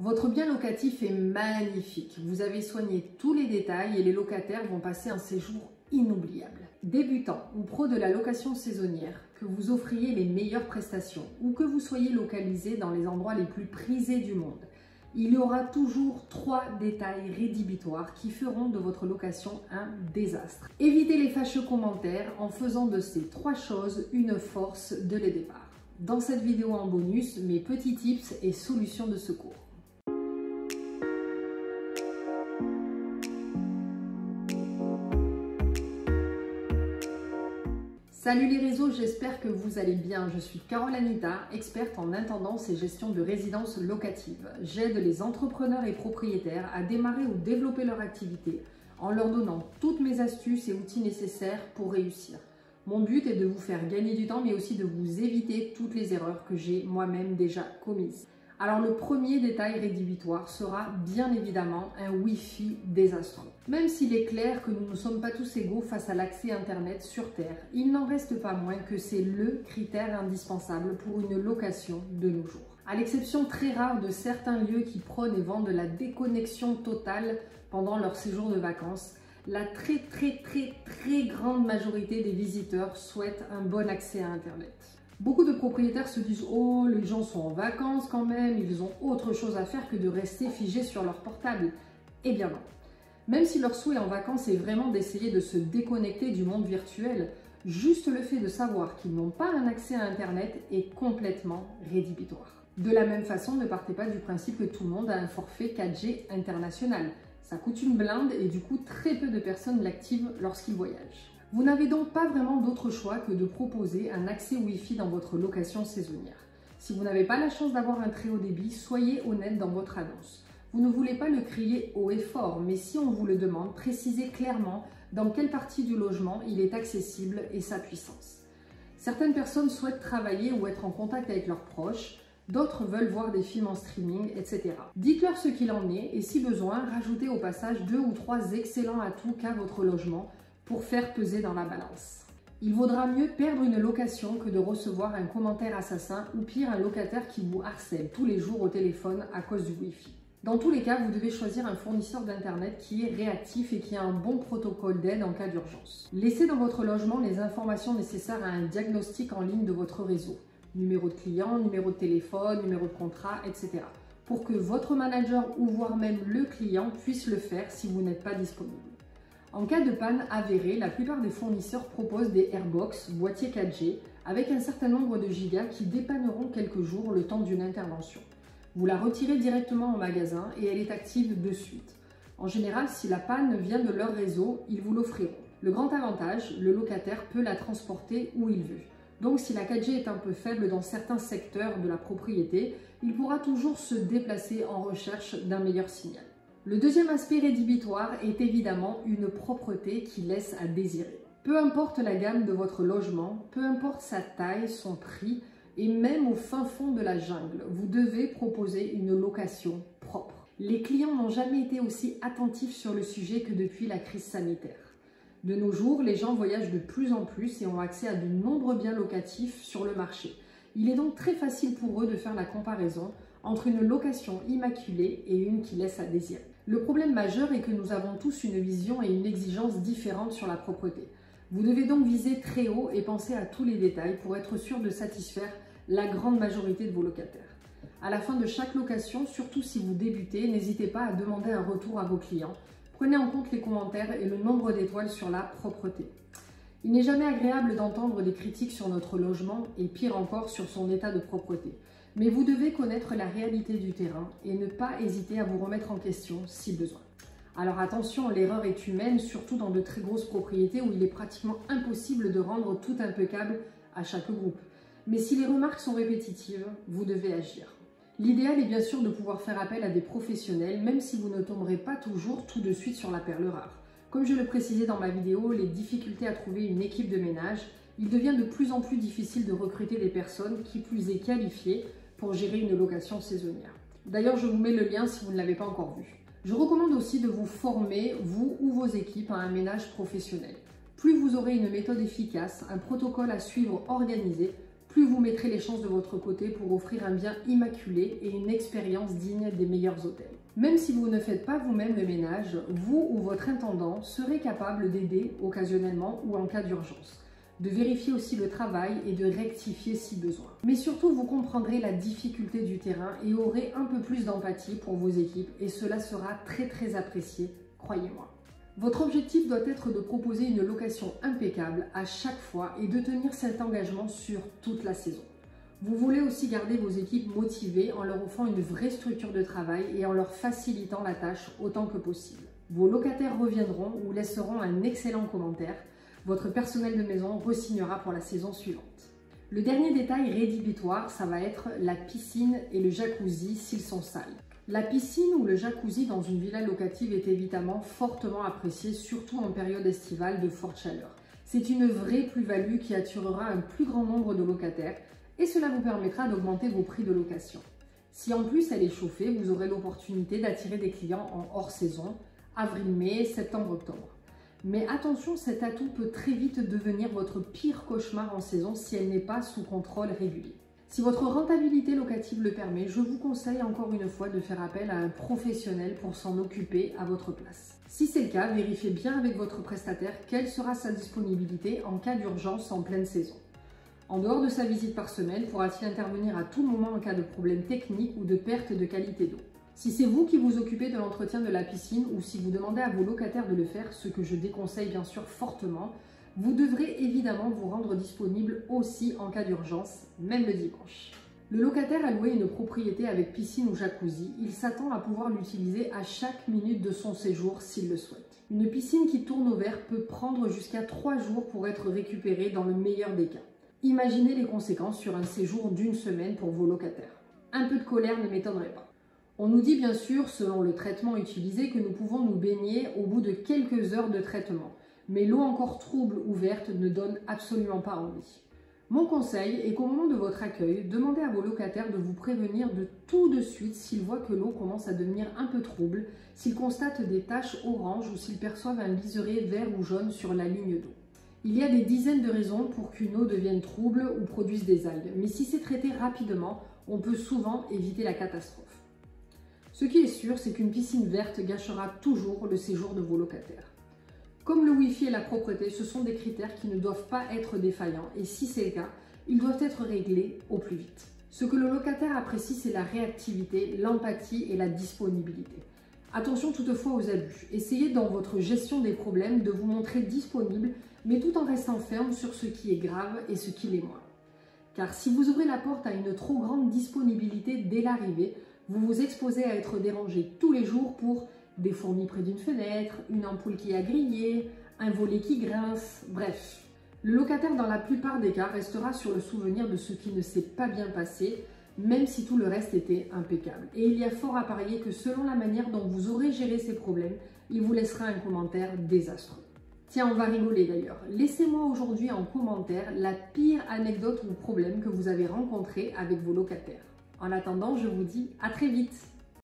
Votre bien locatif est magnifique. Vous avez soigné tous les détails et les locataires vont passer un séjour inoubliable. Débutant ou pro de la location saisonnière, que vous offriez les meilleures prestations ou que vous soyez localisé dans les endroits les plus prisés du monde, il y aura toujours 3 détails rédhibitoires qui feront de votre location un désastre. Évitez les fâcheux commentaires en faisant de ces 3 choses une force dès le départ. Dans cette vidéo en bonus, mes petits tips et solutions de secours. Salut les réseaux, j'espère que vous allez bien. Je suis Carole Anita, experte en intendance et gestion de résidences locatives. J'aide les entrepreneurs et propriétaires à démarrer ou développer leur activité en leur donnant toutes mes astuces et outils nécessaires pour réussir. Mon but est de vous faire gagner du temps mais aussi de vous éviter toutes les erreurs que j'ai moi-même déjà commises. Alors le premier détail rédhibitoire sera bien évidemment un Wi-Fi désastreux. Même s'il est clair que nous ne sommes pas tous égaux face à l'accès Internet sur Terre, il n'en reste pas moins que c'est le critère indispensable pour une location de nos jours. À l'exception très rare de certains lieux qui prônent et vendent la déconnexion totale pendant leur séjour de vacances, la très grande majorité des visiteurs souhaitent un bon accès à Internet. Beaucoup de propriétaires se disent « Oh, les gens sont en vacances quand même, ils ont autre chose à faire que de rester figés sur leur portable. » Eh bien non. Même si leur souhait en vacances est vraiment d'essayer de se déconnecter du monde virtuel, juste le fait de savoir qu'ils n'ont pas un accès à Internet est complètement rédhibitoire. De la même façon, ne partez pas du principe que tout le monde a un forfait 4G international. Ça coûte une blinde et du coup, très peu de personnes l'activent lorsqu'ils voyagent. Vous n'avez donc pas vraiment d'autre choix que de proposer un accès Wi-Fi dans votre location saisonnière. Si vous n'avez pas la chance d'avoir un très haut débit, soyez honnête dans votre annonce. Vous ne voulez pas le crier haut et fort, mais si on vous le demande, précisez clairement dans quelle partie du logement il est accessible et sa puissance. Certaines personnes souhaitent travailler ou être en contact avec leurs proches, d'autres veulent voir des films en streaming, etc. Dites-leur ce qu'il en est et si besoin, rajoutez au passage 2 ou 3 excellents atouts qu'a votre logement pour faire peser dans la balance. Il vaudra mieux perdre une location que de recevoir un commentaire assassin ou pire un locataire qui vous harcèle tous les jours au téléphone à cause du Wi-Fi. Dans tous les cas, vous devez choisir un fournisseur d'Internet qui est réactif et qui a un bon protocole d'aide en cas d'urgence. Laissez dans votre logement les informations nécessaires à un diagnostic en ligne de votre réseau. Numéro de client, numéro de téléphone, numéro de contrat, etc. pour que votre manager ou voire même le client puisse le faire si vous n'êtes pas disponible. En cas de panne avérée, la plupart des fournisseurs proposent des Airbox, boîtiers 4G, avec un certain nombre de gigas qui dépanneront quelques jours le temps d'une intervention. Vous la retirez directement en magasin et elle est active de suite. En général, si la panne vient de leur réseau, ils vous l'offriront. Le grand avantage, le locataire peut la transporter où il veut. Donc si la 4G est un peu faible dans certains secteurs de la propriété, il pourra toujours se déplacer en recherche d'un meilleur signal. Le deuxième aspect rédhibitoire est évidemment une propreté qui laisse à désirer. Peu importe la gamme de votre logement, peu importe sa taille, son prix et même au fin fond de la jungle, vous devez proposer une location propre. Les clients n'ont jamais été aussi attentifs sur le sujet que depuis la crise sanitaire. De nos jours, les gens voyagent de plus en plus et ont accès à de nombreux biens locatifs sur le marché. Il est donc très facile pour eux de faire la comparaison entre une location immaculée et une qui laisse à désirer. Le problème majeur est que nous avons tous une vision et une exigence différentes sur la propreté. Vous devez donc viser très haut et penser à tous les détails pour être sûr de satisfaire la grande majorité de vos locataires. À la fin de chaque location, surtout si vous débutez, n'hésitez pas à demander un retour à vos clients. Prenez en compte les commentaires et le nombre d'étoiles sur la propreté. Il n'est jamais agréable d'entendre des critiques sur notre logement et pire encore sur son état de propreté. Mais vous devez connaître la réalité du terrain et ne pas hésiter à vous remettre en question si besoin. Alors attention, l'erreur est humaine, surtout dans de très grosses propriétés où il est pratiquement impossible de rendre tout impeccable à chaque groupe. Mais si les remarques sont répétitives, vous devez agir. L'idéal est bien sûr de pouvoir faire appel à des professionnels, même si vous ne tomberez pas toujours tout de suite sur la perle rare. Comme je le précisais dans ma vidéo, les difficultés à trouver une équipe de ménage, il devient de plus en plus difficile de recruter des personnes qui plus est qualifiées pour gérer une location saisonnière. D'ailleurs, je vous mets le lien si vous ne l'avez pas encore vu. Je recommande aussi de vous former, vous ou vos équipes, à un ménage professionnel. Plus vous aurez une méthode efficace, un protocole à suivre organisé, plus vous mettrez les chances de votre côté pour offrir un bien immaculé et une expérience digne des meilleurs hôtels. Même si vous ne faites pas vous-même le ménage, vous ou votre intendant serez capable d'aider occasionnellement ou en cas d'urgence, de vérifier aussi le travail et de rectifier si besoin. Mais surtout, vous comprendrez la difficulté du terrain et aurez un peu plus d'empathie pour vos équipes et cela sera très apprécié, croyez-moi. Votre objectif doit être de proposer une location impeccable à chaque fois et de tenir cet engagement sur toute la saison. Vous voulez aussi garder vos équipes motivées en leur offrant une vraie structure de travail et en leur facilitant la tâche autant que possible. Vos locataires reviendront ou laisseront un excellent commentaire. Votre personnel de maison re-signera pour la saison suivante. Le dernier détail rédhibitoire, ça va être la piscine et le jacuzzi s'ils sont sales. La piscine ou le jacuzzi dans une villa locative est évidemment fortement apprécié, surtout en période estivale de forte chaleur. C'est une vraie plus-value qui attirera un plus grand nombre de locataires et cela vous permettra d'augmenter vos prix de location. Si en plus elle est chauffée, vous aurez l'opportunité d'attirer des clients en hors saison, avril-mai, septembre-octobre. Mais attention, cet atout peut très vite devenir votre pire cauchemar en saison si elle n'est pas sous contrôle régulier. Si votre rentabilité locative le permet, je vous conseille encore une fois de faire appel à un professionnel pour s'en occuper à votre place. Si c'est le cas, vérifiez bien avec votre prestataire quelle sera sa disponibilité en cas d'urgence en pleine saison. En dehors de sa visite par semaine, pourra-t-il intervenir à tout moment en cas de problème technique ou de perte de qualité d'eau? Si c'est vous qui vous occupez de l'entretien de la piscine ou si vous demandez à vos locataires de le faire, ce que je déconseille bien sûr fortement, vous devrez évidemment vous rendre disponible aussi en cas d'urgence, même le dimanche. Le locataire a loué une propriété avec piscine ou jacuzzi, il s'attend à pouvoir l'utiliser à chaque minute de son séjour s'il le souhaite. Une piscine qui tourne au vert peut prendre jusqu'à 3 jours pour être récupérée dans le meilleur des cas. Imaginez les conséquences sur un séjour d'1 semaine pour vos locataires. Un peu de colère ne m'étonnerait pas. On nous dit bien sûr, selon le traitement utilisé, que nous pouvons nous baigner au bout de quelques heures de traitement. Mais l'eau encore trouble ou verte ne donne absolument pas envie. Mon conseil est qu'au moment de votre accueil, demandez à vos locataires de vous prévenir de tout de suite s'ils voient que l'eau commence à devenir un peu trouble, s'ils constatent des taches oranges ou s'ils perçoivent un liseré vert ou jaune sur la ligne d'eau. Il y a des dizaines de raisons pour qu'une eau devienne trouble ou produise des algues, mais si c'est traité rapidement, on peut souvent éviter la catastrophe. Ce qui est sûr, c'est qu'une piscine verte gâchera toujours le séjour de vos locataires. Comme le Wi-Fi et la propreté, ce sont des critères qui ne doivent pas être défaillants et si c'est le cas, ils doivent être réglés au plus vite. Ce que le locataire apprécie, c'est la réactivité, l'empathie et la disponibilité. Attention toutefois aux abus. Essayez dans votre gestion des problèmes de vous montrer disponible, mais tout en restant ferme sur ce qui est grave et ce qui l'est moins. Car si vous ouvrez la porte à une trop grande disponibilité dès l'arrivée, vous vous exposez à être dérangé tous les jours pour des fourmis près d'une fenêtre, une ampoule qui a grillé, un volet qui grince, bref. Le locataire, dans la plupart des cas, restera sur le souvenir de ce qui ne s'est pas bien passé, même si tout le reste était impeccable. Et il y a fort à parier que selon la manière dont vous aurez géré ces problèmes, il vous laissera un commentaire désastreux. Tiens, on va rigoler d'ailleurs. Laissez-moi aujourd'hui en commentaire la pire anecdote ou problème que vous avez rencontré avec vos locataires. En attendant, je vous dis à très vite.